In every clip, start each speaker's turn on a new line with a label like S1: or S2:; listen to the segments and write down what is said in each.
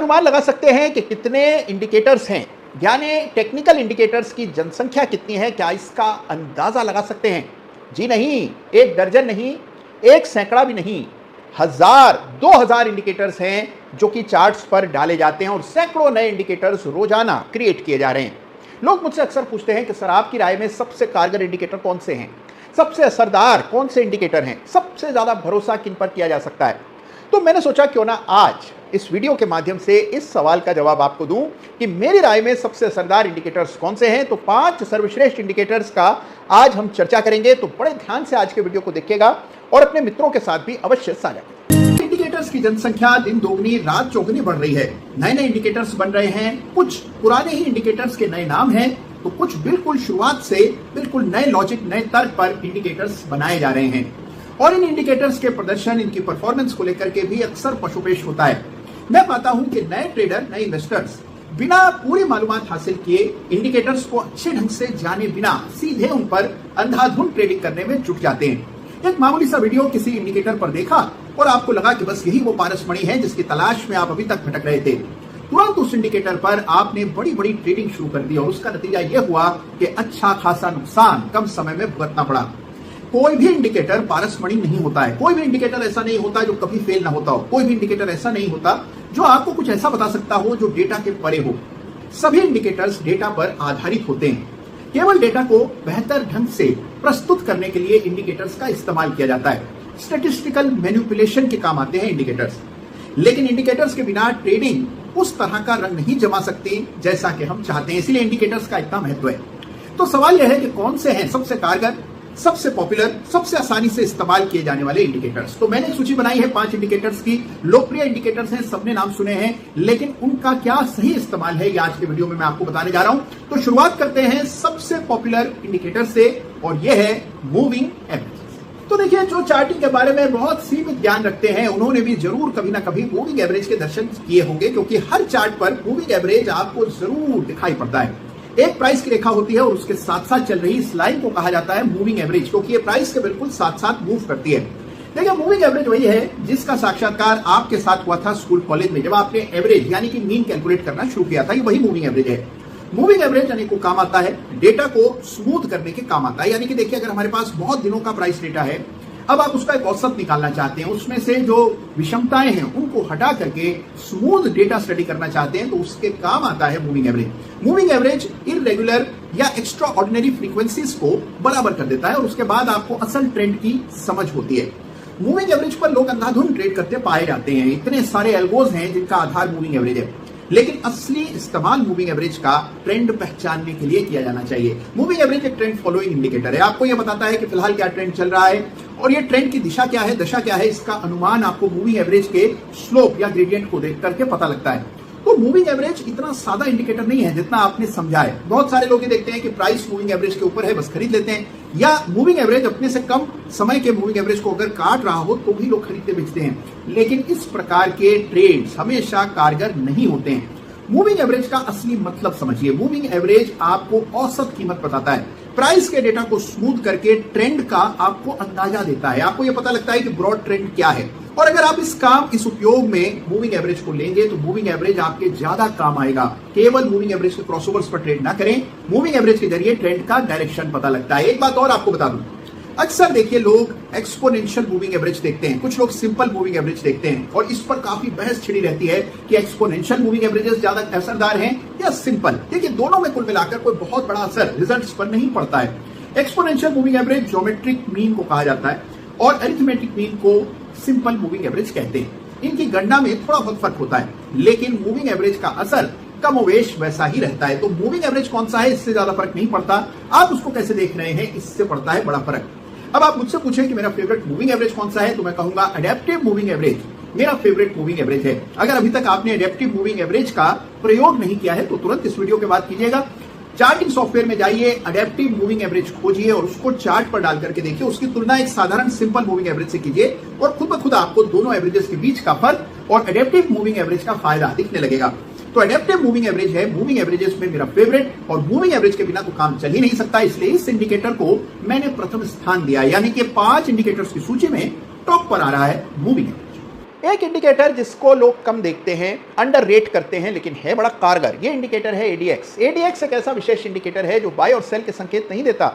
S1: अनुमान लगा सकते हैं कि कितने इंडिकेटर्स हैं, यानी टेक्निकल इंडिकेटर्स की जनसंख्या कितनी है, क्या इसका अंदाजा लगा सकते हैं? जी नहीं, एक दर्जन नहीं, एक सैकड़ा भी नहीं, 1000-2000 इंडिकेटर्स हैं जो कि चार्ट्स पर डाले जाते हैं और सैकड़ों नए इंडिकेटर्स रोजाना क्रिएट किए जा रहे हैं। लोग मुझसे अक्सर पूछते हैं कि सर आपकी राय में सबसे कारगर इंडिकेटर कौन से हैं, सबसे असरदार कौन से इंडिकेटर हैं, सबसे ज्यादा भरोसा किन पर किया जा सकता है? तो मैंने सोचा क्यों ना आज इस वीडियो के माध्यम से इस सवाल का जवाब आपको दूं कि मेरी राय में सबसे असरदार इंडिकेटर्स कौन से हैं। तो 5 सर्वश्रेष्ठ इंडिकेटर्स का आज हम चर्चा करेंगे, तो बड़े ध्यान से आज के वीडियो को देखिएगा और अपने मित्रों के साथ भी अवश्य साझा करें। इंडिकेटर्स की जनसंख्या दिन दोगुनी रात चौगुनी बढ़ रही है, नए नए इंडिकेटर्स बन रहे हैं, कुछ पुराने ही इंडिकेटर्स के नए नाम हैं, तो कुछ बिल्कुल शुरुआत से बिल्कुल नए लॉजिक, नए तर्क पर इंडिकेटर्स बनाए जा रहे हैं और इन इंडिकेटर्स के प्रदर्शन, इनकी परफॉर्मेंस को लेकर के भी अक्सर पशुपेश होता है। मैं पाता हूं कि नए ट्रेडर, नए इन्वेस्टर्स बिना पूरी मालूमात हासिल किए, इंडिकेटर्स को अच्छे ढंग से जाने बिना सीधे उन पर अंधाधुंध ट्रेडिंग करने में जुट जाते हैं। एक मामूली सा वीडियो किसी इंडिकेटर पर देखा और आपको लगा कि बस यही वो पारसमणि है जिसकी तलाश में आप अभी तक भटक रहे थे। तुरंत उस इंडिकेटर पर आपने बड़ी बड़ी ट्रेडिंग शुरू कर दी और उसका नतीजा यह हुआ कि अच्छा खासा नुकसान कम समय में भुगतना पड़ा। कोई भी इंडिकेटर पारसमणि नहीं होता है, कोई भी इंडिकेटर ऐसा नहीं होता जो कभी फेल ना होता हो, कोई भी इंडिकेटर ऐसा नहीं होता जो आपको कुछ ऐसा बता सकता हो जो डेटा के परे हो। सभी इंडिकेटर्स डेटा पर आधारित होते हैं। केवल डेटा को बेहतर ढंग से प्रस्तुत करने के लिए इंडिकेटर्स का इस्तेमाल किया जाता है। स्टैटिस्टिकल मैनिपुलेशन के काम आते हैं इंडिकेटर्स, लेकिन इंडिकेटर्स के बिना ट्रेडिंग उस तरह का रंग नहीं जमा सकती जैसा कि हम चाहते हैं, इसलिए इंडिकेटर्स का इतना महत्व है। तो सवाल यह है कि कौन से हैं सबसे कारगर, सबसे पॉपुलर, सबसे आसानी से इस्तेमाल किए जाने वाले इंडिकेटर्स। तो मैंने एक सूची बनाई है 5 इंडिकेटर्स की। लोकप्रिय इंडिकेटर्स हैं, सबने नाम सुने हैं, लेकिन उनका क्या सही इस्तेमाल है ये आज के वीडियो में मैं आपको बताने जा रहा हूं। तो शुरुआत करते हैं सबसे पॉपुलर इंडिकेटर से और यह है मूविंग एवरेज। तो देखिए, जो चार्टिंग के बारे में बहुत सीमित ज्ञान रखते हैं उन्होंने भी जरूर कभी ना कभी मूविंग एवरेज के दर्शन किए होंगे, क्योंकि हर चार्ट पर मूविंग एवरेज आपको जरूर दिखाई पड़ता है। एक प्राइस की रेखा होती है और उसके साथ साथ चल रही इस लाइन को कहा जाता है मूविंग एवरेज, क्योंकि ये प्राइस के बिल्कुल साथ साथ मूव करती है। देखिए, मूविंग एवरेज वही है जिसका साक्षात्कार आपके साथ हुआ था स्कूल कॉलेज में, जब आपने एवरेज यानी कि मीन कैलकुलेट करना शुरू किया था। ये वही मूविंग एवरेज है। मूविंग एवरेज यानी को काम आता है, डेटा को स्मूथ करने के काम आता है। यानी कि देखिए, अगर हमारे पास बहुत दिनों का प्राइस डेटा है, अब आप उसका एक औसत निकालना चाहते हैं, उसमें से जो विषमताएं हैं उनको हटा करके स्मूथ डेटा स्टडी करना चाहते हैं, तो उसके काम आता है moving average. Moving average irregular या एक्स्ट्रा ऑर्डिनरी फ्रीक्वेंसीज को बराबर कर देता है और उसके बाद आपको असल ट्रेंड की समझ होती है। मूविंग एवरेज पर लोग अंधाधुंध ट्रेड करते पाए जाते हैं। इतने सारे एल्गोज हैं जिनका आधार मूविंग एवरेज है, लेकिन असली इस्तेमाल मूविंग एवरेज का ट्रेंड पहचानने के लिए किया जाना चाहिए। मूविंग एवरेज एक ट्रेंड फॉलोइंग इंडिकेटर है। आपको यह बताता है कि फिलहाल क्या ट्रेंड चल रहा है और ये ट्रेंड की दिशा क्या है, दशा क्या है, इसका अनुमान आपको मूविंग एवरेज के स्लोप या ग्रेडियंट को देख करके पता लगता है। तो मूविंग एवरेज इतना सादा इंडिकेटर नहीं है जितना आपने समझा है। बहुत सारे लोग ये देखते हैं कि प्राइस मूविंग एवरेज के ऊपर है, बस खरीद लेते हैं, या मूविंग एवरेज अपने से कम समय के मूविंग एवरेज को अगर काट रहा हो तो भी लोग खरीदते बेचते हैं। लेकिन इस प्रकार के ट्रेड्स हमेशा कारगर नहीं होते हैं। मूविंग एवरेज का असली मतलब समझिए। मूविंग एवरेज आपको औसत कीमत बताता है, प्राइस के डेटा को स्मूथ करके ट्रेंड का आपको अंदाजा देता है। आपको यह पता लगता है कि ब्रॉड ट्रेंड क्या है, और अगर आप इस उपयोग में मूविंग एवरेज को लेंगे तो मूविंग एवरेज आपके ज्यादा काम आएगा। केवल मूविंग एवरेज के क्रॉसओवर्स पर ट्रेड ना करें, मूविंग एवरेज के जरिए ट्रेंड का डायरेक्शन पता लगता है। एक बात और आपको बता दूं, अक्सर देखिए लोग एक्सपोनेंशियल मूविंग एवरेज देखते हैं, कुछ लोग सिंपल मूविंग एवरेज देखते हैं, और इस पर काफी बहस छिड़ी रहती है कि एक्सपोनेंशियल मूविंग एवरेजेस ज्यादा असरदार हैं या सिंपल। देखिए, दोनों में कुल मिलाकर कोई बहुत बड़ा असर रिजल्ट्स पर नहीं पड़ता है। Exponential moving average geometric mean को कहा जाता है और अरिथमेटिक मीन को सिंपल मूविंग एवरेज कहते हैं। इनकी गणना में थोड़ा बहुत फर्क होता है, लेकिन मूविंग एवरेज का असर कमोवेश वैसा ही रहता है। तो मूविंग एवरेज कौन सा है, इससे ज्यादा फर्क नहीं पड़ता। आप उसको कैसे देख रहे हैं, इससे पड़ता है बड़ा फर्क। अब आप मुझसे पूछें कि मेरा फेवरेट मूविंग एवरेज कौन सा है, तो मैं कहूंगा अडेप्टिव मूविंग एवरेज मेरा फेवरेट मूविंग एवरेज है। अगर अभी तक आपने अडेप्टिव मूविंग एवरेज का प्रयोग नहीं किया है तो तुरंत इस वीडियो के बाद कीजिएगा। चार्टिंग सॉफ्टवेयर में जाइए, अडेप्टिव मूविंग एवरेज खोजिए और उसको चार्ट पर डाल करके देखिए। उसकी तुलना एक साधारण सिंपल मूविंग एवरेज से कीजिए और खुद ब खुद आपको दोनों एवरेजेस के बीच का फर्क और अडेप्टिव मूविंग एवरेज का फायदा दिखने लगेगा। तो अडेप्टिव मूविंग एवरेज है मूविंग एवरेजेस में मेरा फेवरेट, और मूविंग एवरेज के बिना तो काम चल ही नहीं सकता, इसलिए इस इंडिकेटर को मैंने प्रथम स्थान दिया, यानी कि 5 इंडिकेटर्स की सूची में टॉप पर आ रहा है मूविंग एवरेज। एक इंडिकेटर जिसको लोग कम देखते हैं, अंडररेट करते हैं, लेकिन है बड़ा कारगर, ये इंडिकेटर है एडीएक्स। एडीएक्स एक ऐसा विशेष इंडिकेटर है जो बाय और सेल के संकेत नहीं देता,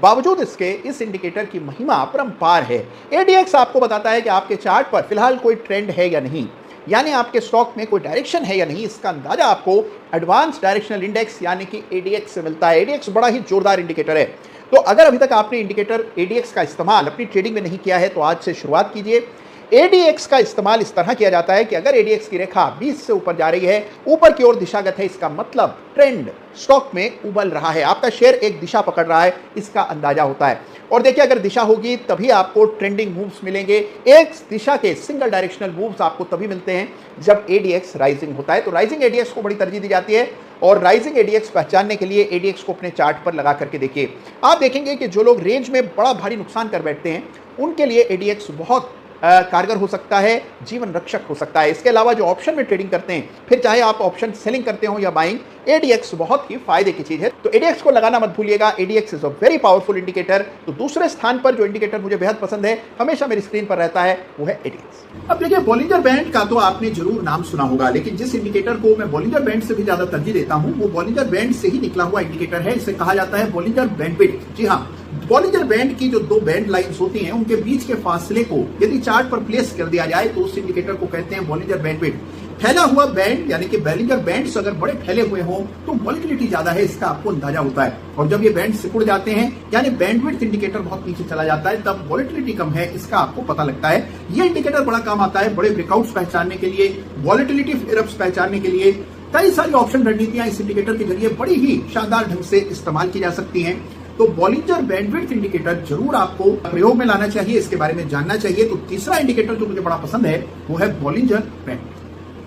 S1: बावजूद इसके इस इंडिकेटर की महिमा अपरंपार है। एडीएक्स आपको बताता है कि आपके चार्ट पर फिलहाल कोई ट्रेंड है या नहीं, यानी आपके स्टॉक में कोई डायरेक्शन है या नहीं। इसका अंदाजा आपको एडवांस डायरेक्शनल इंडेक्स यानी कि एडीएक्स से मिलता है। एडीएक्स बड़ा ही जोरदार इंडिकेटर है। तो अगर अभी तक आपने इंडिकेटर एडीएक्स का इस्तेमाल अपनी ट्रेडिंग में नहीं किया है तो आज से शुरुआत कीजिए। एडीएक्स का इस्तेमाल इस तरह किया जाता है कि अगर एडीएक्स की रेखा 20 से ऊपर जा रही है, ऊपर की ओर दिशागत है, इसका मतलब ट्रेंड स्टॉक में उबल रहा है, आपका शेयर एक दिशा पकड़ रहा है, इसका अंदाजा होता है। और देखिए, अगर दिशा होगी तभी आपको ट्रेंडिंग मूव्स मिलेंगे। एक दिशा के सिंगल डायरेक्शनल मूव्स आपको तभी मिलते हैं जब एडीएक्स राइजिंग होता है। तो राइजिंग एडीएक्स को बड़ी तरजीह दी जाती है और राइजिंग एडीएक्स पहचानने के लिए एडीएक्स को अपने चार्ट पर लगा करके देखिए। आप देखेंगे कि जो लोग रेंज में बड़ा भारी नुकसान कर बैठते हैं उनके लिए एडीएक्स बहुत कारगर हो सकता है, जीवन रक्षक हो सकता है। इसके अलावा जो ऑप्शन में ट्रेडिंग करते हैं, फिर चाहे आप ऑप्शन सेलिंग करते हो या बाइंग, एडीएक्स बहुत ही फायदे की चीज है। तो एडीएक्स को लगाना मत भूलिएगा। ADX is a very powerful indicator. तो दूसरे स्थान पर जो इंडिकेटर मुझे बेहद पसंद है, हमेशा मेरी स्क्रीन पर रहता है, वो है एडीएक्स। अब देखिए, बॉलिंजर बैंड का तो आपने जरूर नाम सुना होगा, लेकिन जिस इंडिकेटर को मैं बॉलिंजर बैंड से भी ज्यादा तरजीह देता हूं वो बॉलिंजर बैंड से ही निकला हुआ इंडिकेटर है। इसे कहा जाता है बॉलिंजर बैंडविड्थ। जी हाँ, बॉलिंजर बैंड की जो दो बैंड लाइंस होती हैं उनके बीच के फासले को यदि चार्ट पर प्लेस कर दिया जाए तो उस इंडिकेटर को कहते हैं बॉलिंजर बैंडविड्थ। फैला हुआ बैंड यानी कि बॉलिंजर बैंड्स अगर बड़े फैले हुए हों तो वॉलेटिलिटी ज्यादा है, इसका आपको अंदाजा होता है। और जब ये बैंड सिकुड़ जाते हैं यानी बैंडविड्थ इंडिकेटर बहुत नीचे चला जाता है, तब वॉलेटिलिटी कम है, इसका आपको पता लगता है। ये इंडिकेटर बड़ा काम आता है बड़े ब्रेकआउट्स पहचानने के लिए, वॉलेटिलिटी फ्लेयर्स पहचानने के लिए। कई सारी ऑप्शन रणनीतियां इस इंडिकेटर के जरिए बड़ी ही शानदार ढंग से इस्तेमाल की जा सकती हैं। तो बॉलिंजर बैंडविड्थ इंडिकेटर जरूर आपको प्रयोग में लाना चाहिए, इसके बारे में जानना चाहिए। तो तीसरा इंडिकेटर जो मुझे बड़ा पसंद है वो है बॉलिंजर बैंडविड्थ।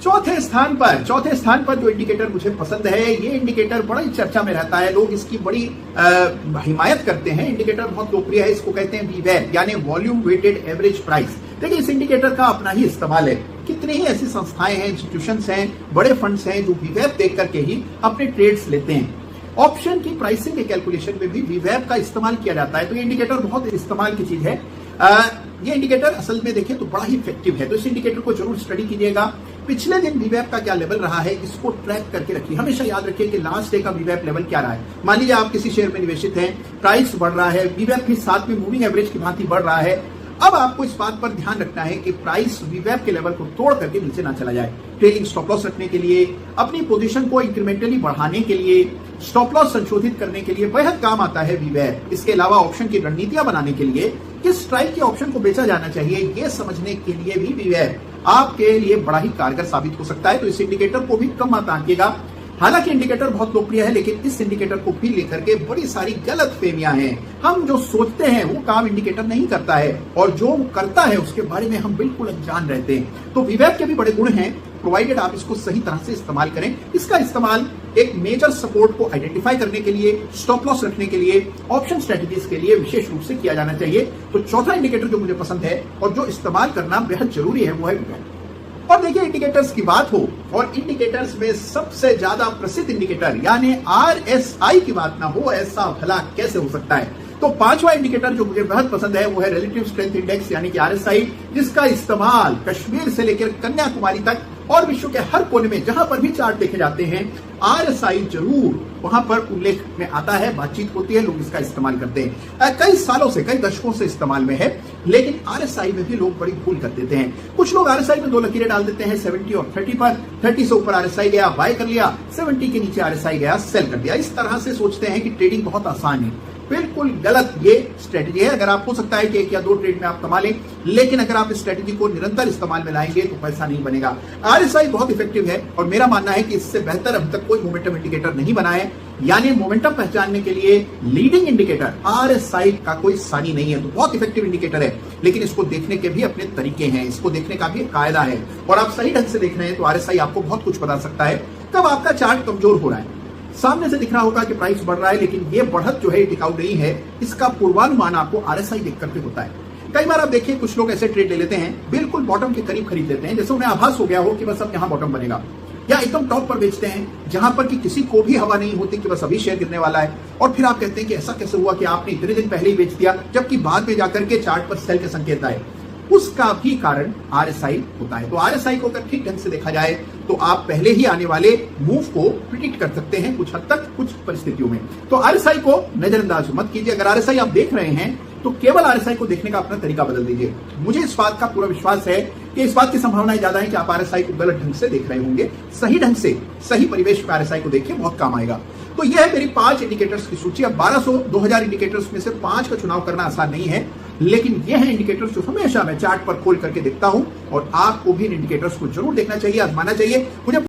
S1: चौथे स्थान पर जो इंडिकेटर मुझे पसंद है, ये इंडिकेटर बड़ा ही चर्चा में रहता है, लोग इसकी बड़ी हिमायत करते हैं। इंडिकेटर बहुत लोकप्रिय है, इसको कहते हैं वीवैप यानी वॉल्यूम वेटेड एवरेज प्राइस। देखिए, इस इंडिकेटर का अपना ही इस्तेमाल है। कितनी ही ऐसी संस्थाएं हैं, इंस्टीट्यूशंस हैं, बड़े फंड्स हैं जो वीवैप देख करके ही अपने ट्रेड्स लेते हैं। ऑप्शन की प्राइसिंग के कैलकुलेशन में भी वीवैप का इस्तेमाल किया जाता है। तो ये इंडिकेटर बहुत इस्तेमाल की चीज है। ये इंडिकेटर असल में देखें तो बड़ा ही इफेक्टिव है, तो इस इंडिकेटर को जरूर स्टडी कीजिएगा। पिछले दिन वीवैप का क्या लेवल रहा है इसको ट्रैक करके रखिए। हमेशा याद रखिए कि लास्ट डे का वीवैप लेवल क्या रहा है। मान लीजिए आप किसी शेयर में निवेशित हैं, प्राइस बढ़ रहा है, वीवैप भी साथ में मूविंग एवरेज की भांति बढ़ रहा है। अब आपको इस बात पर ध्यान रखना है कि प्राइस वीवैप के लेवल को तोड़ करके नीचे ना चला जाए। ट्रेलिंग स्टॉप लॉस रखने के लिए, अपनी पोजीशन को इंक्रीमेंटली बढ़ाने के लिए, स्टॉप लॉस संशोधित करने के लिए बेहद काम आता है वीवैप। इसके अलावा ऑप्शन की रणनीतियां बनाने के लिए, किस स्ट्राइक के ऑप्शन को बेचा जाना चाहिए, ये समझने के लिए भी वीवैप आपके लिए बड़ा ही कारगर साबित हो सकता है। तो इस इंडिकेटर को भी कम मत आंकिएगा। हालांकि इंडिकेटर बहुत लोकप्रिय है, लेकिन इस इंडिकेटर को भी लेकर के बड़ी सारी गलतफहमियां हैं। हम जो सोचते हैं वो काम इंडिकेटर नहीं करता है, और जो करता है उसके बारे में हम बिल्कुल अनजान रहते हैं। तो वीवैप के भी बड़े गुण हैं, प्रोवाइडेड आप इसको सही तरह से इस्तेमाल करें। इसका इस्तेमाल एक मेजर सपोर्ट को आइडेंटिफाई करने के लिए, स्टॉप लॉस रखने के लिए, ऑप्शन स्ट्रेटजीज के लिए विशेष रूप से किया जाना चाहिए। तो चौथा इंडिकेटर जो मुझे पसंद है और जो इस्तेमाल करना बेहद जरूरी है वो है वीवैप। और देखिए, इंडिकेटर्स की बात हो और इंडिकेटर्स में सबसे ज्यादा प्रसिद्ध इंडिकेटर यानी आरएसआई की बात ना हो, ऐसा भला कैसे हो सकता है। तो पांचवा इंडिकेटर जो मुझे बेहद पसंद है वो है रिलेटिव स्ट्रेंथ इंडेक्स यानी कि आरएसआई, जिसका इस्तेमाल कश्मीर से लेकर कन्याकुमारी तक और विश्व के हर कोने में जहां पर भी चार्ट देखे जाते हैं, आरएसआई जरूर वहां पर उल्लेख में आता है, बातचीत होती है, लोग इसका इस्तेमाल करते हैं। कई सालों से, कई दशकों से इस्तेमाल में है, लेकिन आरएसआई में भी लोग बड़ी भूल कर देते हैं। कुछ लोग आरएसआई में दो लकीरें डाल देते हैं 70 और 30 पर। 30 से ऊपर आरएसआई गया, बाय कर लिया, 70 के नीचे आरएसआई गया, सेल कर दिया। इस तरह से सोचते हैं कि ट्रेडिंग बहुत आसान है। बिल्कुल गलत ये स्ट्रेटजी है। अगर आप हो सकता है कि एक या दो ट्रेड में आप कमा लें, लेकिन अगर आप इस स्ट्रेटजी को निरंतर इस्तेमाल में लाएंगे तो पैसा नहीं बनेगा। आरएसआई बहुत इफेक्टिव है और मेरा मानना है कि इससे बेहतर अभी तक कोई मोमेंटम इंडिकेटर नहीं बना है। यानी मोमेंटम पहचानने के लिए लीडिंग इंडिकेटर आरएसआई का कोई सानी नहीं है। तो बहुत इफेक्टिव इंडिकेटर है, लेकिन इसको देखने के भी अपने तरीके हैं, इसको देखने का भी एक कायदा है, और आप सही ढंग से देख रहे हैं तो आरएसआई आपको बहुत कुछ बता सकता है। कब आपका चार्ट कमजोर हो रहा है, सामने से दिख रहा होगा कि प्राइस बढ़ रहा है, लेकिन ये बढ़त जो है टिकाऊ नहीं है, इसका पूर्वानुमान आपको आरएसआई देख करके होता है। कई बार आप देखिए कुछ लोग ऐसे ट्रेड ले लेते हैं, बिल्कुल बॉटम के करीब खरीद लेते हैं, जैसे उन्हें आभास हो गया हो कि बस अब यहाँ बॉटम बनेगा, या एकदम टॉप पर बेचते हैं जहां पर कि किसी को भी हवा नहीं होती कि बस अभी शेयर गिरने वाला है। और फिर आप कहते हैं कि ऐसा कैसे हुआ कि आपने इतने दिन पहले ही बेच दिया, जबकि बाद में जाकर के चार्ट पर सेल के संकेत आए। उसका भी कारण आरएसआई होता है। तो आरएसआई को अगर ठीक ढंग से देखा जाए तो आप पहले ही आने वाले मूव को प्रिडिक्ट कर सकते हैं कुछ हद तक, कुछ परिस्थितियों में। तो आरएसआई को नजरअंदाज मत कीजिए। अगर आरएसआई आप देख रहे हैं तो केवल आरएसआई को देखने का अपना तरीका बदल दीजिए। मुझे इस बात का पूरा विश्वास है कि इस बात की संभावनाएं ज्यादा है कि आप आरएसआई को गलत ढंग से देख रहे होंगे। सही ढंग से, सही परिवेश में आरएसआई को देखिए, बहुत काम आएगा। तो यह है मेरी 5 इंडिकेटर्स की सूची। अब 1200 2000 इंडिकेटर्स में से 5 का चुनाव करना आसान नहीं है, लेकिन यह है इंडिकेटर्स जो हमेशा मैं चार्ट पर खोल करके देखता हूं, और आपको भी इन इंडिकेटर्स को जरूर देखना चाहिए, आजमाना चाहिए। मुझे